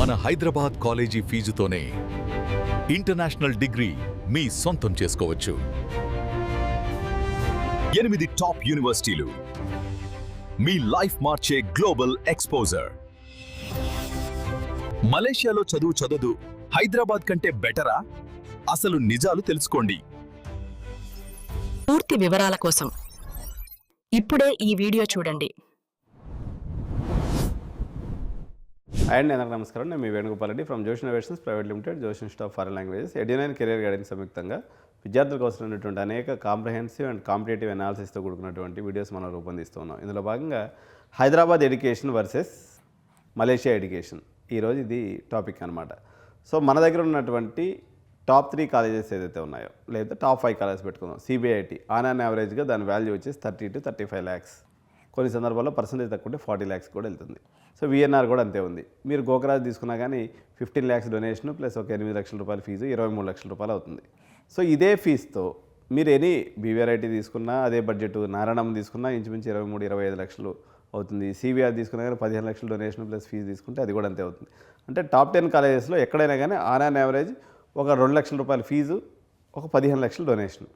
మన Hyderabad college ఫీజుతోనే international degree మీ సొంతం చేసుకోవచ్చు. 8 టాప్ యూనివర్సిటీలు, మీ లైఫ్ మార్చే గ్లోబల్ ఎక్స్పోజర్. మలేషియాలో చదువు హైదరాబాద్ కంటే బెటరా? అసలు నిజాలు తెలుసుకోండి. పూర్తి వివరాల కోసం ఇప్పుడే ఈ వీడియో చూడండి. అండ్ అందరికీ నమస్కారం. నేను మీ Venugopal Reddy from Josh innovations private limited, Josh institute of foreign languages, Edunine career guidance సంయుక్తంగా విద్యార్థులకు అవసరమైనటువంటి అనేక కాంప్రహెన్సివ్ అండ్ కాంపిటేటివ్ అనాలిసిస్తో కూడుకున్నటువంటి వీడియోస్ మనం రూపొందిస్తూ ఉన్నాం. ఇందులో భాగంగా Hyderabad education versus Malaysia education, ఈరోజు ఇది టాపిక్ అనమాట. సో మన దగ్గర ఉన్నటువంటి టాప్ 3 కాలేజెస్ ఏదైతే ఉన్నాయో, లేదా టాప్ 5 కాలేజెస్ పెట్టుకుందాం. సిబిఐటి ఆన్ యావరేజ్గా దాని వాల్యూ వచ్చేసి 30 to 35 lakhs, కొన్ని సందర్భాల్లో పర్సెంటేజ్ తక్కువ ఉంటే 40 lakhs కూడా వెళ్తుంది. సో విఎన్ఆర్ కూడా అంతే ఉంది. మీరు గోకరాజ్ తీసుకున్నా కానీ 15 lakhs డొనేషన్ ప్లస్ ఒక 8 లక్షల రూపాయల ఫీజు 23 లక్షల రూపాయలు అవుతుంది. సో ఇదే ఫీజుతో మీరు ఎనీ బీవీఆర్ఐటీ తీసుకున్నా అదే బడ్జెట్, నారాయణం తీసుకున్నా ఇంచుమించు 23-25 లక్షలు అవుతుంది. సివిఆర్ తీసుకున్నా కానీ 15 లక్షల డొనేషన్ ప్లస్ ఫీజు తీసుకుంటే అది కూడా అంతే అవుతుంది. అంటే టాప్ 10 కాలేజెస్లో ఎక్కడైనా కానీ ఆన్ యావరేజ్ ఒక 2 లక్షల రూపాయల ఫీజు, ఒక 15 లక్షల డొనేషన్.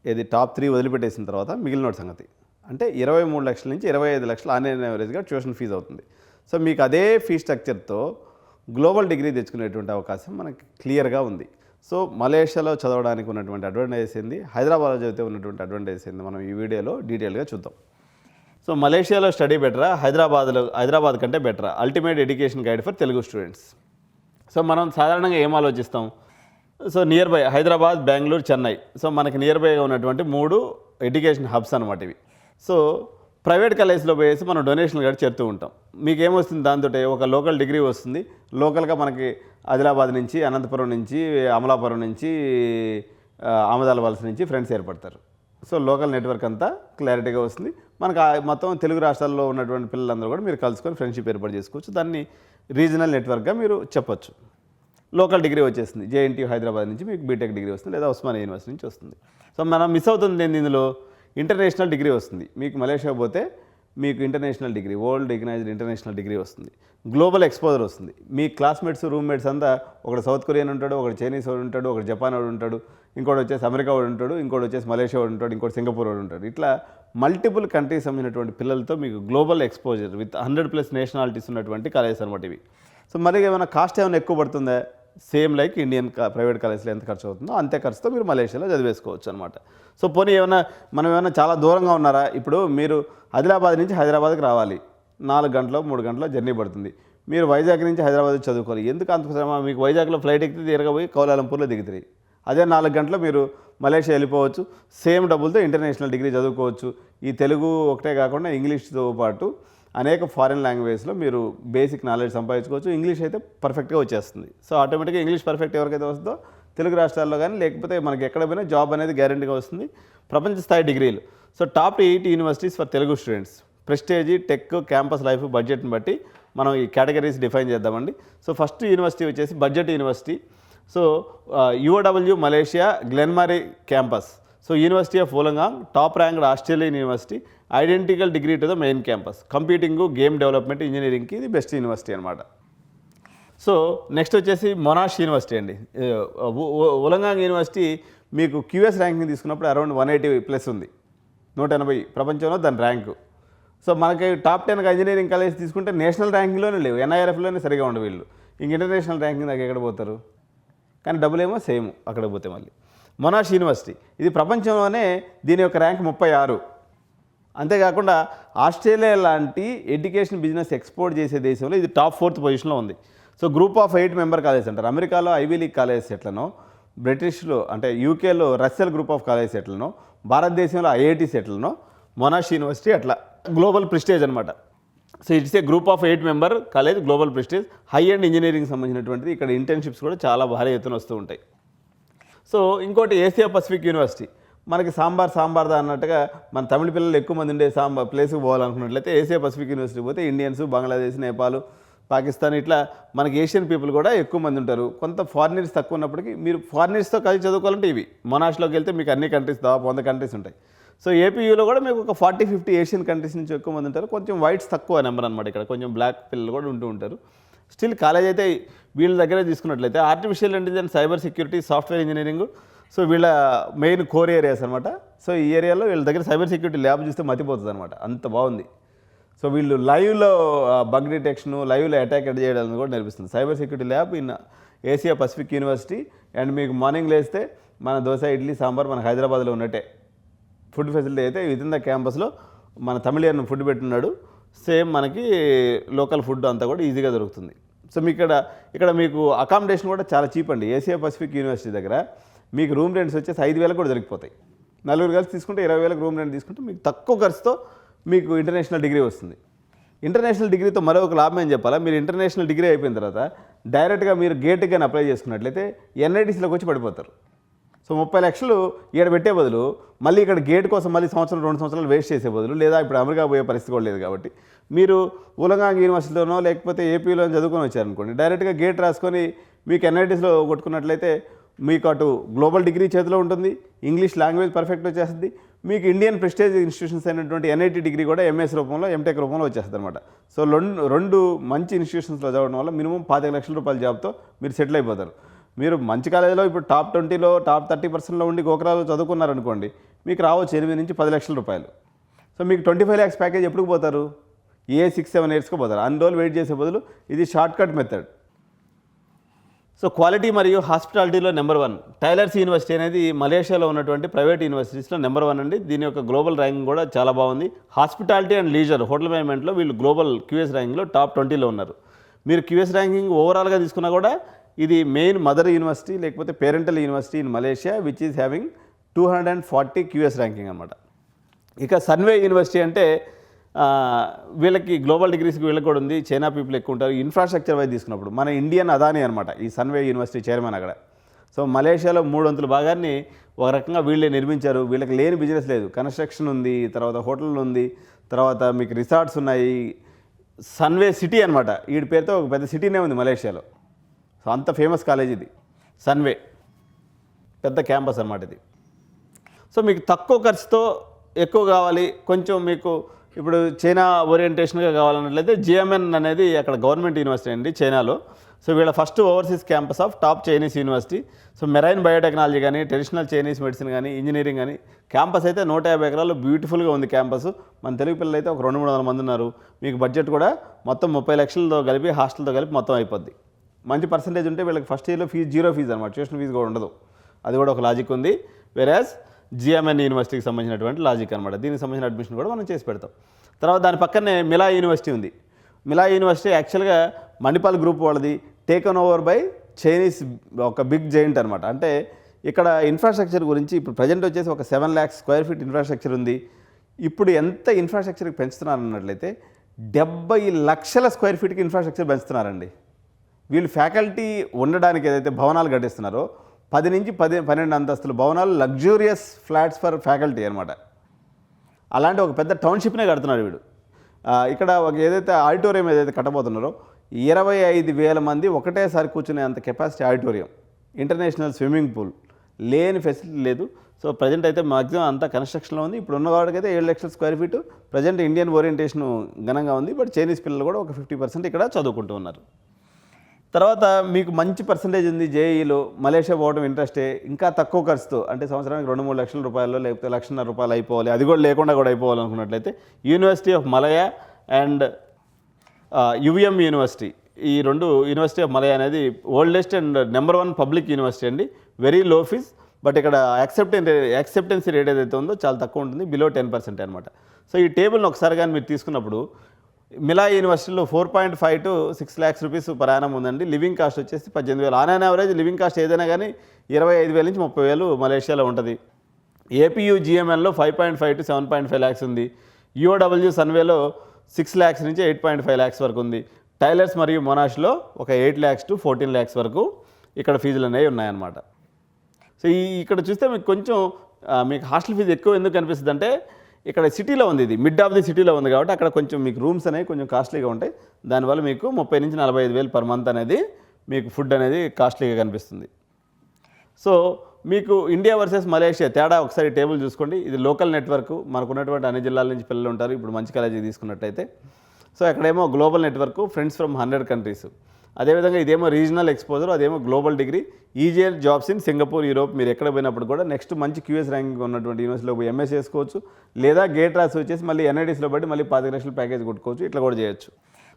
ఇది టాప్ 3 వదిలిపెట్టేసిన తర్వాత మిగిలిన సంగతి అంటే 23 లక్షల నుంచి 25 లక్షలు ఆన్ యావరేజ్గా ట్యూషన్ ఫీజు అవుతుంది. సో మీకు అదే ఫీ స్ట్రక్చర్తో గ్లోబల్ డిగ్రీ తెచ్చుకునేటువంటి అవకాశం మనకి క్లియర్గా ఉంది. సో మలేషియాలో చదవడానికి ఉన్నటువంటి అడ్వాంటేజెస్ ఏంది, హైదరాబాద్లో చదివితే ఉన్నటువంటి అడ్వాంటేజెస్ ఏంది, మనం ఈ వీడియోలో డీటెయిల్గా చూద్దాం. సో మలేషియాలో స్టడీ బెటరా, హైదరాబాద్ కంటే బెటరా? Ultimate education guide for Telugu students. So మనం సాధారణంగా ఏం ఆలోచిస్తాం? So near by Hyderabad, Bengaluru, Chennai, so మనకి నియర్ బైగా ఉన్నటువంటి 3 ఎడ్యుకేషన్ హబ్స్ అనమాట ఇవి. సో ప్రైవేట్ కాలేజ్లో పోయేసి మనం డొనేషన్లు కూడా చేరుతూ ఉంటాం. మీకు ఏమొస్తుంది? దాంతో ఒక లోకల్ డిగ్రీ వస్తుంది. లోకల్గా మనకి ఆదిలాబాద్ నుంచి, అనంతపురం నుంచి, అమలాపురం నుంచి, ఆమదాల వలస నుంచి ఫ్రెండ్స్ ఏర్పడతారు. సో లోకల్ నెట్వర్క్ అంతా క్లారిటీగా వస్తుంది. మనకు మొత్తం తెలుగు రాష్ట్రాల్లో ఉన్నటువంటి పిల్లలందరూ కూడా మీరు కలుసుకొని ఫ్రెండ్షిప్ ఏర్పాటు చేసుకోవచ్చు. దాన్ని రీజనల్ నెట్వర్క్గా మీరు చెప్పొచ్చు. లోకల్ డిగ్రీ వచ్చేస్తుంది. జేఎన్టీయూ హైదరాబాద్ నుంచి మీకు బీటెక్ డిగ్రీ వస్తుంది, లేదా ఉస్మానియా యూనివర్సిటీ నుంచి వస్తుంది. సో మనం మిస్ అవుతుంది ఏంది? ఇందులో ఇంటర్నేషనల్ డిగ్రీ వస్తుంది. మీకు మలేషియా పోతే మీకు international degree, world recognized international degree వస్తుంది. గ్లోబల్ ఎక్స్పోజర్ వస్తుంది. మీ క్లాస్మేట్స్, రూమ్మేట్స్ అంతా ఒకటి సౌత్ కొరియన్ ఉంటాడు, ఒకటి చైనీస్ వాడు ఉంటాడు, ఒకటి జపాన్ వాడు ఉంటాడు, ఇంకోటి వచ్చేసి అమెరికా వాడు ఉంటాడు, ఇంకోటి వచ్చేసి మలేషియా వాడు ఉంటాడు, ఇంకోటి సింగపూర్ వాడు ఉంటాడు. ఇట్లా మల్టిపుల్ కంట్రీస్ సంబంధించినటువంటి పిల్లలతో మీకు గ్లోబల్ ఎక్స్పోజర్ విత్ 100+ నేషనాలిటీస్ ఉన్నటువంటి కాలేజెస్ అనమాట ఇవి. సో మరి ఏమైనా కాస్ట్ ఏమైనా ఎక్కువ పడుతుందా? సేమ్ లైక్ ఇండియన్ ప్రైవేట్ కాలేజ్లో ఎంత ఖర్చు అవుతుందో అంతే ఖర్చుతో మీరు మలేషియాలో చదివేసుకోవచ్చు అనమాట. సో పోనీ మనం ఏమైనా చాలా దూరంగా ఉన్నారా? ఇప్పుడు మీరు ఆదిలాబాద్ నుంచి హైదరాబాద్కి రావాలి, 4 గంటలో 3 గంటలో జర్నీ పడుతుంది. మీరు వైజాగ్ నుంచి హైదరాబాద్ చదువుకోవాలి. ఎందుకు అంత శ్రమ? మీకు వైజాగ్లో ఫ్లైట్ ఎక్కితే తిరగబోయి కౌలాలంపూర్లో దిగుతాయి. అదే 4 గంటలో మీరు మలేషియా వెళ్ళిపోవచ్చు. సేమ్ డబ్బులతో ఇంటర్నేషనల్ డిగ్రీ చదువుకోవచ్చు. ఈ తెలుగు ఒకటే కాకుండా ఇంగ్లీష్తో పాటు అనేక ఫారిన్ లాంగ్వేజ్లో మీరు బేసిక్ నాలెడ్జ్ సంపాదించుకోవచ్చు. ఇంగ్లీష్ అయితే పర్ఫెక్ట్గా వచ్చేస్తుంది. సో ఆటోమేటిక్గా ఇంగ్లీష్ పర్ఫెక్ట్ ఎవరికైతే వస్తుందో తెలుగు రాష్ట్రాల్లో కానీ లేకపోతే మనకి ఎక్కడ పోయినా జాబ్ అనేది గ్యారెంటీగా వస్తుంది. ప్రపంచ స్థాయి డిగ్రీలు. So top 8 universities for Telugu students. Prestige, tech, campus life, బడ్జెట్ని బట్టి మనం ఈ కేటగిరీస్ డిఫైన్ చేద్దామండి. సో ఫస్ట్ యూనివర్సిటీ వచ్చేసి budget university. So UOW Malaysia Glenmarie campus. So university of Wollongong, top ranked Australian university, identical degree to the main campus. Computing, game development, ఇంజనీరింగ్కి ఇది best university అనమాట. So next వచ్చేసి Monash university అండి. Wollongong university మీకు QS ranking తీసుకున్నప్పుడు around 180+ ఉంది, 180 ప్రపంచంలో దాని ర్యాంకు. సో మనకి టాప్ 10 ఇంజనీరింగ్ కాలేజ్ తీసుకుంటే నేషనల్ ర్యాంకింగ్లోనే లేవు, ఎన్ఐఆర్ఎఫ్లోనే సరిగా ఉండవు వీళ్ళు. ఇంక ఇంటర్నేషనల్ ర్యాంకింగ్ దాకా ఎక్కడ పోతారు? కానీ డబ్బులేమో సేమ్ అక్కడ పోతే. మళ్ళీ మొనాష్ యూనివర్సిటీ ఇది ప్రపంచంలోనే దీని యొక్క ర్యాంక్ 36. అంతేకాకుండా ఆస్ట్రేలియా లాంటి ఎడ్యుకేషన్ బిజినెస్ ఎక్స్పోర్ట్ చేసే దేశంలో ఇది టాప్ 4th పొజిషన్లో ఉంది. So group of 8 member college అంటారు. అమెరికాలో ఐవీ లీగ్ కాలేజ్ ఎట్లనో, బ్రిటిష్లో అంటే యూకేలో రస్సెల్ గ్రూప్ ఆఫ్ కాలేజ్ ఎట్లనో, భారతదేశంలో ఐఐటీస్ ఎట్లనో, మొనాష్ యూనివర్సిటీ అట్లా గ్లోబల్ ప్రెస్టేజ్ అనమాట. So it's a group of 8 member college, global prestige, high and engineering సంబంధించినటువంటిది. ఇక్కడ ఇంటర్న్షిప్స్ కూడా చాలా భారీ ఎత్తున వస్తూ ఉంటాయి. సో ఇంకోటి ఏసియా పసిఫిక్ యూనివర్సిటీ. మనకి సాంబార్దా అన్నట్టుగా మన తమిళ పిల్లలు ఎక్కువ మంది ఉండే ప్లేస్కి పోవాలనుకున్నట్లయితే ఏసియా పసిఫిక్ యూనివర్సిటీ పోతే ఇండియన్స్, బంగ్లాదేశ్, నేపాల్, పాకిస్తాన్ ఇట్లా మనకి ఏషియన్ పీపుల్ కూడా ఎక్కువ మంది ఉంటారు. కొంత ఫారినర్స్ తక్కువ ఉన్నప్పటికీ మీరు ఫారినర్స్తో కలిసి చదువుకోవాలంటే ఇవి మొనాష్లోకి వెళ్తే మీకు అన్ని కంట్రీస్ దాదాపు 100 కంట్రీస్ ఉంటాయి. సో ఏపీయూలో కూడా మీకు ఒక 40-50 ఏషియన్ కంట్రీస్ నుంచి ఎక్కువ మంది ఉంటారు. కొంచెం వైట్స్ తక్కువ నెంబర్ అనమాట. ఇక్కడ కొంచెం బ్లాక్ పిల్లలు కూడా ఉంటూ ఉంటారు. స్టిల్ కాలేజ్ అయితే వీళ్ళ దగ్గరే తీసుకున్నట్లయితే artificial intelligence, cyber security, software engineering, so వీళ్ళ మెయిన్ కోర్ ఏరియాస్ అనమాట. సో ఈ ఏరియాలో వీళ్ళ దగ్గర సైబర్ సెక్యూరిటీ ల్యాబ్ చూస్తే మతిపోతుంది అనమాట, అంత బాగుంది. సో వీళ్ళు లైవ్లో బగ్ డిటెక్షను, లైవ్లో అటాక్ ఎడ్ చేయడానికి కూడా నేర్పిస్తుంది. Cyber security lab in Asia Pacific university. And మీకు మార్నింగ్ లేస్తే మన దోశ, ఇడ్లీ, సాంబార్ మన హైదరాబాద్లో ఉన్నట్టే ఫుడ్ ఫెసిలిటీ అయితే వితిన్ ద క్యాంపస్లో మన తమిళియన్ ఫుడ్ పెట్టున్నాడు. సేమ్ మనకి లోకల్ ఫుడ్ అంతా కూడా ఈజీగా దొరుకుతుంది. సో మీ ఇక్కడ మీకు అకామిడేషన్ కూడా చాలా చీప్ అండి. ఏసియా పసిఫిక్ యూనివర్సిటీ దగ్గర మీకు రూమ్ రెంట్స్ వచ్చేసి 5,000 కూడా దొరికిపోతాయి. 4 కలిసి తీసుకుంటే 20,000 రూమ్ రెంట్ తీసుకుంటే మీకు తక్కువ ఖర్చుతో మీకు ఇంటర్నేషనల్ డిగ్రీ వస్తుంది. ఇంటర్నేషనల్ డిగ్రీతో మరో ఒక లాభం ఏం చెప్పాలా, మీరు ఇంటర్నేషనల్ డిగ్రీ అయిపోయిన తర్వాత డైరెక్ట్గా మీరు గేట్కి కానీ అప్లై చేసుకున్నట్లయితే ఎన్ఐటీసీలోకి వచ్చి పడిపోతారు. సో 30 లక్షలు ఇక్కడ పెట్టే బదులు మళ్ళీ ఇక్కడ గేట్ కోసం మళ్ళీ 2 సంవత్సరాలు వేస్ట్ చేసే బదులు, లేదా ఇప్పుడు అమెరికా పోయే పరిస్థితి కూడా లేదు కాబట్టి మీరు ఉలంగాంగ్ యూనివర్సిటీలోనో లేకపోతే ఏపీలో చదువుకొని వచ్చారనుకోండి, డైరెక్ట్గా గేట్ రాసుకొని మీకు ఎన్ఐటీస్లో కొట్టుకున్నట్లయితే మీకు అటు గ్లోబల్ డిగ్రీ చేతిలో ఉంటుంది, ఇంగ్లీష్ లాంగ్వేజ్ పర్ఫెక్ట్ వచ్చేస్తుంది, మీకు ఇండియన్ ప్రెస్టేజ్ ఇన్స్టిట్యూషన్స్ అయినటువంటి ఎన్ఐటీ డిగ్రీ కూడా ఎంఎస్ రూపంలో, ఎంటెక్ రూపంలో వచ్చేస్తుంది అనమాట. సో రెండు మంచి ఇన్స్టిట్యూషన్స్లో చదవడం వల్ల మినిమం 25 లక్షల రూపాయల జాబ్తో మీరు సెటిల్ అయిపోతారు. మీరు మంచి కాలేజీలో ఇప్పుడు టాప్ 20లో టాప్ 30% ఉండి గోకరాలు చదువుకున్నారనుకోండి, మీకు రావచ్చు 8 నుంచి 10 లక్షల రూపాయలు. సో మీకు 25 lakhs ప్యాకేజ్ ఎప్పుడు పోతారు? 6-7 yearsకు పోతారు. అన్ని రోజులు వెయిట్ చేసే బదులు ఇది short cut method. So quality మరియు హాస్పిటాలిటీలో నెంబర్ 1 టైలర్స్ యూనివర్సిటీ అనేది మలేషియాలో ఉన్నటువంటి ప్రైవేట్ యూనివర్సిటీస్లో నెంబర్ 1 అండి. దీని యొక్క గ్లోబల్ ర్యాంకింగ్ కూడా చాలా బాగుంది. హాస్పిటాలిటీ అండ్ లీజర్ హోటల్ మేనేజ్మెంట్లో వీళ్ళు గ్లోబల్ QS ర్యాంకింగ్లో టాప్ 20లో ఉన్నారు. మీరు QS ర్యాంకింగ్ ఓవరాల్గా తీసుకున్నా కూడా ఇది మెయిన్ మదర్ యూనివర్సిటీ లేకపోతే parental university in Malaysia which is having 240 QS ranking అనమాట. ఇక సన్వే యూనివర్సిటీ అంటే వీళ్ళకి గ్లోబల్ డిగ్రీస్కి వీళ్ళకి కూడా ఉంది. చైనా పీపుల్ ఎక్కువ ఉంటారు. ఇన్ఫ్రాస్ట్రక్చర్ వైజ్ తీసుకున్నప్పుడు మన ఇండియన్ అదానీ అనమాట ఈ సన్వే యూనివర్సిటీ చైర్మన్ అక్కడ. సో మలేషియాలో 3/4 భాగాన్ని ఒక రకంగా వీళ్ళే నిర్మించారు. వీళ్ళకి లేని బిజినెస్ లేదు. కన్స్ట్రక్షన్ ఉంది, తర్వాత హోటల్ ఉంది, తర్వాత మీకు రిసార్ట్స్ ఉన్నాయి. సన్వే సిటీ అనమాట, వీడి పేరుతో ఒక పెద్ద సిటీనే ఉంది మలేషియాలో. సో అంత ఫేమస్ కాలేజ్ ఇది సన్వే, పెద్ద క్యాంపస్ అనమాట ఇది. సో మీకు తక్కువ ఖర్చుతో ఎక్కువ కావాలి, కొంచెం మీకు ఇప్పుడు చైనా ఓరియంటేషన్గా కావాలన్నట్లయితే GMN అనేది అక్కడ గవర్నమెంట్ యూనివర్సిటీ అండి చైనాలో. సో వీళ్ళ first overseas campus of top Chinese university. So marine biotechnology కానీ, ట్రెడిషనల్ చైనీస్ మెడిసిన్ కానీ, ఇంజనీరింగ్ కానీ క్యాంపస్ అయితే 150 ఎకరాలు బ్యూటిఫుల్గా ఉంది క్యాంపస్. మన తెలుగు పిల్లలు అయితే ఒక 200-300 మంది ఉన్నారు. మీకు బడ్జెట్ కూడా మొత్తం 30 లక్షలతో కలిపి హాస్టల్తో కలిపి మొత్తం అయిపోద్ది. మంచి పర్సంటేజ్ ఉంటే వీళ్ళకి ఫస్ట్ ఇయర్లో ఫీజు 0 ఫీజు అనమాట, ట్యూషన్ ఫీజు కూడా ఉండదు. అది కూడా ఒక లాజిక్ ఉంది. వెరాజ్ GMN యూనివర్సిటీకి సంబంధించినటువంటి లాజిక్ అనమాట. దీనికి సంబంధించిన అడ్మిషన్ కూడా మనం చేసి పెడతాం. తర్వాత దాని పక్కనే మిలా యూనివర్సిటీ ఉంది. మిలా యూనివర్సిటీ యాక్చువల్గా మణిపాల్ గ్రూప్ వాళ్ళది, టేకన్ ఓవర్ బై చైనీస్ ఒక బిగ్ జైంట్ అనమాట. అంటే ఇక్కడ ఇన్ఫ్రాస్ట్రక్చర్ గురించి ఇప్పుడు ప్రజెంట్ వచ్చేసి ఒక 7 lakhs square feet ఇన్ఫ్రాస్ట్రక్చర్ ఉంది. ఇప్పుడు ఎంత ఇన్ఫ్రాస్ట్రక్చర్కి పెంచుతున్నారు అన్నట్లయితే 70 లక్షల స్క్వేర్ ఫీట్కి ఇన్ఫ్రాస్ట్రక్చర్ పెంచుతున్నారండి. వీళ్ళు ఫ్యాకల్టీ ఉండడానికి ఏదైతే భవనాలు కట్టిస్తున్నారో 10 నుంచి 12 అంతస్తుల భవనాలు, లగ్జూరియస్ ఫ్లాట్స్ ఫర్ ఫ్యాకల్టీ అనమాట. అలాంటి ఒక పెద్ద టౌన్షిప్నే కడుతున్నాడు వీడు. ఇక్కడ ఒక ఏదైతే ఆడిటోరియం ఏదైతే కట్టబోతున్నారో 25,000 మంది ఒకటేసారి కూర్చునే అంత capacity auditorium, international swimming pool, లేని ఫెసిలిటీ లేదు. సో ప్రజెంట్ అయితే మ్యాక్సిమం అంతా కన్స్ట్రక్షన్లో ఉంది. ఇప్పుడు ఉన్న వాడికైతే 7 లక్షల square feet present Indian orientation ఘనంగా ఉంది. బట్ చైనీస్ పిల్లలు కూడా ఒక 50% ఇక్కడ చదువుకుంటూ ఉన్నారు. తర్వాత మీకు మంచి పర్సంటేజ్ ఉంది జేఈలో. మలేషియా పోవడం ఇంట్రెస్టే. ఇంకా తక్కువ ఖర్చుతో అంటే సంవత్సరానికి 2-3 లక్షల రూపాయలు లేకపోతే 1,50,000 రూపాయలు అయిపోవాలి, అది కూడా లేకుండా కూడా అయిపోవాలనుకున్నట్లయితే university of Malaya and UVM university, ఈ 2 యూనివర్సిటీ ఆఫ్ మలయా అనేది oldest and number 1 public university అండి. Very low fees. బట్ ఇక్కడ యాక్సెప్టెన్సీ రేట్ ఏదైతే ఉందో చాలా తక్కువ ఉంటుంది, బిలో 10% అనమాట. సో ఈ టేబుల్ని ఒకసారి కానీ మీరు తీసుకున్నప్పుడు మిలా యూనివర్సిటీలో 4.5 to 6 lakhs rupees per annum ఉందండి. లివింగ్ కాస్ట్ వచ్చేసి 18,000. ఆన్ యావరేజ్ లివింగ్ కాస్ట్ ఏదైనా కానీ 25,000 నుంచి 30,000 మలేషియాలో ఉంటుంది. APU GMNలో 5.5 to 7.5 lakhs ఉంది. UOW సన్వేలో 6 lakhs నుంచి 8.5 lakhs వరకు ఉంది. టైలర్స్ మరియు మొనాష్లో ఒక 8 lakhs to 14 lakhs వరకు ఇక్కడ ఫీజులు అనేవి ఉన్నాయన్నమాట. సో ఇక్కడ చూస్తే మీకు కొంచెం మీకు హాస్టల్ ఫీజు ఎక్కువ ఎందుకు అనిపిస్తుంది అంటే ఇక్కడ సిటీలో ఉంది, ఇది మిడ్ ఆఫ్ ది సిటీలో ఉంది కాబట్టి అక్కడ కొంచెం మీకు రూమ్స్ అనేవి కొంచెం కాస్ట్లీగా ఉంటాయి. దానివల్ల మీకు 30,000 నుంచి 45,000 పర్ మంత్ అనేది మీకు ఫుడ్ అనేది కాస్ట్లీగా కనిపిస్తుంది. సో మీకు ఇండియా వర్సెస్ మలేషియా తేడా ఒకసారి టేబుల్ చూసుకోండి. ఇది లోకల్ నెట్వర్క్, మనకు ఉన్నటువంటి అన్ని జిల్లాల నుంచి పిల్లలు ఉంటారు. ఇప్పుడు మంచి కాలేజీ తీసుకున్నట్టయితే సో అక్కడేమో global network, friends from 100 countries. అదేవిధంగా ఇదేమో రీజనల్ ఎక్స్పోజర్, అదేమో global degree, easier jobs in Singapore, Europe. మీరు ఎక్కడ పోయినప్పుడు కూడా నెక్స్ట్ మంచి క్యూఎస్ ర్యాంకింగ్ ఉన్నటువంటి యూనివర్సిటీలో పోయి ఎంఎస్ చేసుకోవచ్చు, లేదా గేట్ రాసి వచ్చేసి మళ్ళీ ఎన్ఐటీస్లో బట్టి మళ్ళీ 10 లక్షల ప్యాకేజ్ కొట్టుకోవచ్చు, ఇట్లా కూడా చేయొచ్చు.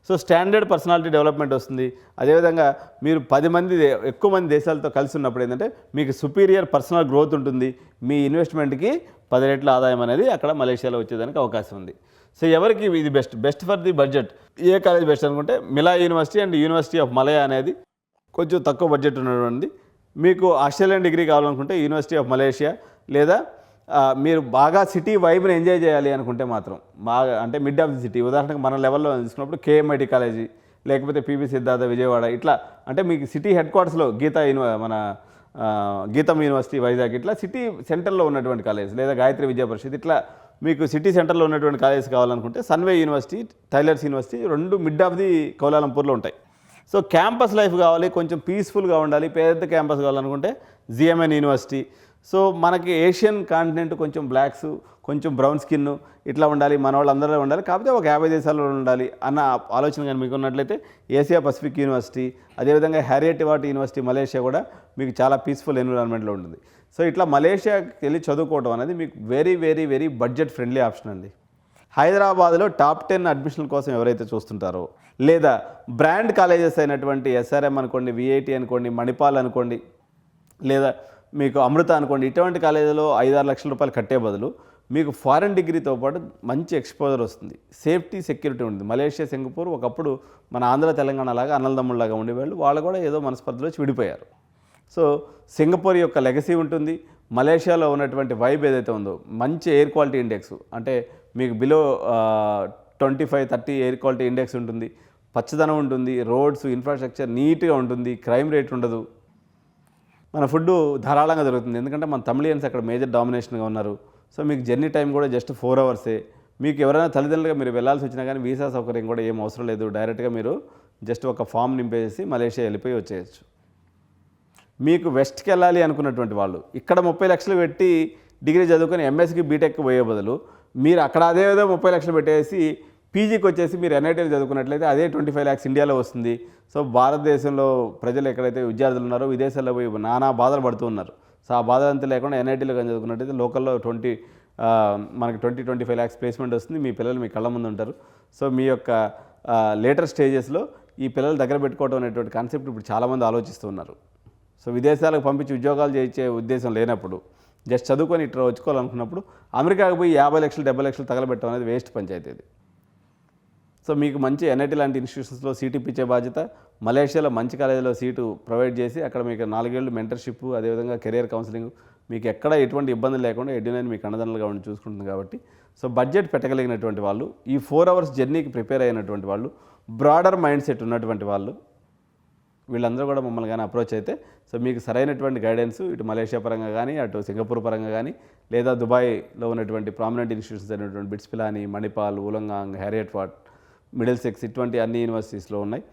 సో స్టాండర్డ్ పర్సనాలిటీ డెవలప్మెంట్ వస్తుంది. అదేవిధంగా మీరు 10 మంది ఎక్కువ మంది దేశాలతో కలిసి ఉన్నప్పుడు ఏంటంటే మీకు సుపీరియర్ పర్సనల్ గ్రోత్ ఉంటుంది. మీ ఇన్వెస్ట్మెంట్కి 10 రెట్ల ఆదాయం అనేది అక్కడ మలేషియాలో వచ్చేదానికి అవకాశం ఉంది. సో ఎవరికి ఇది best for the budget? A college best అనుకుంటే మిలా university and university of Malaya అనేది కొంచెం తక్కువ బడ్జెట్ ఉన్నటువంటి. మీకు ఆస్ట్రేలియన్ డిగ్రీ కావాలనుకుంటే యూనివర్సిటీ ఆఫ్ మలేషియా, లేదా మీరు బాగా సిటీ వైబ్ని ఎంజాయ్ చేయాలి అనుకుంటే మాత్రం బాగా అంటే మిడ్ ఆఫ్ ది సిటీ, ఉదాహరణకు మన లెవెల్లో తీసుకున్నప్పుడు కేఎంఐటి కాలేజీ, లేకపోతే పివి సిద్ధార్థ విజయవాడ, ఇట్లా అంటే మీకు సిటీ హెడ్ క్వార్టర్స్లో గీతం యూనివర్సిటీ వైజాగ్, ఇట్లా సిటీ సెంటర్లో ఉన్నటువంటి కాలేజ్, లేదా గాయత్రి విద్యా పరిషత్, ఇట్లా మీకు సిటీ సెంటర్లో ఉన్నటువంటి కాలేజ్ కావాలనుకుంటే Sunway university, Taylor's university 2 mid of the కౌలాలంపూర్లో ఉంటాయి. సో క్యాంపస్ లైఫ్ కావాలి, కొంచెం పీస్ఫుల్గా ఉండాలి, పెద్ద క్యాంపస్ కావాలనుకుంటే జిఎంఎన్ యూనివర్సిటీ. సో మనకి ఏషియన్ కాంటినెంట్ కొంచెం బ్లాక్స్, కొంచెం బ్రౌన్ స్కిన్ ఇట్లా ఉండాలి, మన వాళ్ళందరూ ఉండాలి, కాకపోతే ఒక 50 దేశాల్లో ఉండాలి అన్న ఆలోచన కానీ మీకు ఉన్నట్లయితే ఏసియా పసిఫిక్ యూనివర్సిటీ, అదేవిధంగా హ్యారియట్ వాట్ యూనివర్సిటీ మలేషియా కూడా మీకు చాలా పీస్ఫుల్ ఎన్విరాన్మెంట్లో ఉంటుంది. సో ఇట్లా మలేషియాకి వెళ్ళి చదువుకోవడం అనేది మీకు very very very budget friendly option అండి. హైదరాబాద్లో టాప్ 10 అడ్మిషన్ల కోసం ఎవరైతే చూస్తుంటారో, లేదా బ్రాండ్ కాలేజెస్ అయినటువంటి ఎస్ఆర్ఎం అనుకోండి, విఐటి అనుకోండి, మణిపాల్ అనుకోండి, లేదా మీకు అమృత అనుకోండి, ఇటువంటి కాలేజీలో 5-6 లక్షల రూపాయలు కట్టే బదులు మీకు ఫారెన్ డిగ్రీతో పాటు మంచి ఎక్స్పోజర్ వస్తుంది, సేఫ్టీ సెక్యూరిటీ ఉంటుంది. మలేషియా, సింగపూర్ ఒకప్పుడు మన ఆంధ్ర తెలంగాణ లాగా అన్నదమ్ముళ్ళలాగా ఉండేవాళ్ళు, వాళ్ళు కూడా ఏదో మనస్పర్ధలో విడిపోయారు. సో సింగపూర్ యొక్క లెగసీ ఉంటుంది. మలేషియాలో ఉన్నటువంటి వైబ్ ఏదైతే ఉందో, మంచి ఎయిర్ క్వాలిటీ ఇండెక్స్, అంటే మీకు బిలో 25-30 ఎయిర్ క్వాలిటీ ఇండెక్స్ ఉంటుంది, పచ్చదనం ఉంటుంది, రోడ్స్ ఇన్ఫ్రాస్ట్రక్చర్ నీట్గా ఉంటుంది, క్రైమ్ రేట్ ఉండదు, మన ఫుడ్ ధారాళంగా దొరుకుతుంది. ఎందుకంటే మన తమిళియన్స్ అక్కడ మేజర్ డామినేషన్గా ఉన్నారు. సో మీకు జర్నీ టైం కూడా జస్ట్ 4 అవర్సే. మీకు ఎవరైనా తల్లిదండ్రులుగా మీరు వెళ్ళాల్సి వచ్చినా కానీ వీసా సౌకర్యం కూడా ఏం అవసరం లేదు. డైరెక్ట్గా మీరు జస్ట్ ఒక ఫామ్ నింపేసి మలేషియా వెళ్ళిపోయి వచ్చేయచ్చు. మీకు వెస్ట్కి వెళ్ళాలి అనుకున్నటువంటి వాళ్ళు ఇక్కడ 30 లక్షలు పెట్టి డిగ్రీ చదువుకొని ఎంఎస్కి బీటెక్కి పోయే బదులు మీరు అక్కడ అదేదో 30 లక్షలు పెట్టేసి పీజీకి వచ్చేసి మీరు ఎన్ఐటీలు చదువుకున్నట్లయితే అదే 25 lakhs ఇండియాలో వస్తుంది. సో భారతదేశంలో ప్రజలు ఎక్కడైతే విద్యార్థులు ఉన్నారో విదేశాల్లో పోయి నానా బాధలు పడుతూ ఉన్నారు. సో ఆ బాధలంతా లేకుండా ఎన్ఐటీలో కానీ చదువుకున్నట్టయితే లోకల్లో మనకి 20-25 lakhs ప్లేస్మెంట్ వస్తుంది. మీ పిల్లలు మీ కళ్ళ ముందు ఉంటారు. సో మీ యొక్క లేటర్ స్టేజెస్లో ఈ పిల్లలు దగ్గర పెట్టుకోవడం అనేటువంటి కాన్సెప్ట్ ఇప్పుడు చాలామంది ఆలోచిస్తూ ఉన్నారు. సో విదేశాలకు పంపించి ఉద్యోగాలు చేయించే ఉద్దేశం లేనప్పుడు జస్ట్ చదువుకొని ఇట్లా వచ్చుకోవాలనుకున్నప్పుడు అమెరికాకు పోయి 50 లక్షలు 70 లక్షలు తగలబెట్టడం అనేది వేస్ట్ పంచాయతీ అది. సో మీకు మంచి ఎన్ఐటీ లాంటి ఇన్స్టిట్యూషన్స్లో సీట్ ఇప్పించే బాధ్యత, మలేషియాలో మంచి కాలేజీలో సీటు ప్రొవైడ్ చేసి అక్కడ మీకు 4 ఏళ్ళు మెంటర్షిప్, అదేవిధంగా కెరియర్ కౌన్సిలింగ్, మీకు ఎక్కడ ఎటువంటి ఇబ్బందులు లేకుండా ఎడ్యునైన్ మీకు అండదండలుగా ఉండి చూసుకుంటుంది కాబట్టి. సో బడ్జెట్ పెట్టగలిగినటువంటి వాళ్ళు, ఈ 4 hours జర్నీకి ప్రిపేర్ అయినటువంటి వాళ్ళు, బ్రాడర్ మైండ్ సెట్ ఉన్నటువంటి వాళ్ళు, వీళ్ళందరూ కూడా మమ్మల్ని కానీ అప్రోచ్ అయితే సో మీకు సరైనటువంటి గైడెన్స్ ఇటు మలేషియా పరంగా కానీ, అటు సింగపూర్ పరంగా కానీ, లేదా దుబాయ్లో ఉన్నటువంటి ప్రామినెంట్ ఇన్స్టిట్యూషన్స్ అయినటువంటి BITS Pilani, Manipal, Wollongong, Heriot Watt, Middlesex, ఇటువంటి అన్ని యూనివర్సిటీస్లో ఉన్నాయి.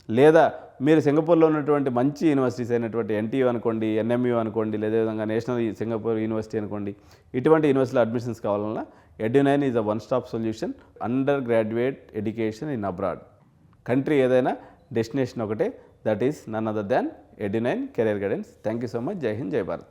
లేదా మీరు సింగపూర్లో ఉన్నటువంటి మంచి యూనివర్సిటీస్ అయినటువంటి ఎన్టీయూ అనుకోండి, ఎన్ఎంయూ అనుకోండి, లేదా నేషనల్ సింగపూర్ యూనివర్సిటీ అనుకోండి, ఇటువంటి యూనివర్సిటీలో అడ్మిషన్స్ కావాలన్నా Edunine is a one stop solution undergraduate education in abroad. Country ఏదైనా డెస్టినేషన్ ఒకటే, that is none other than Edunine career guidance. Thank you so much. Jai Hind, జై భారత్.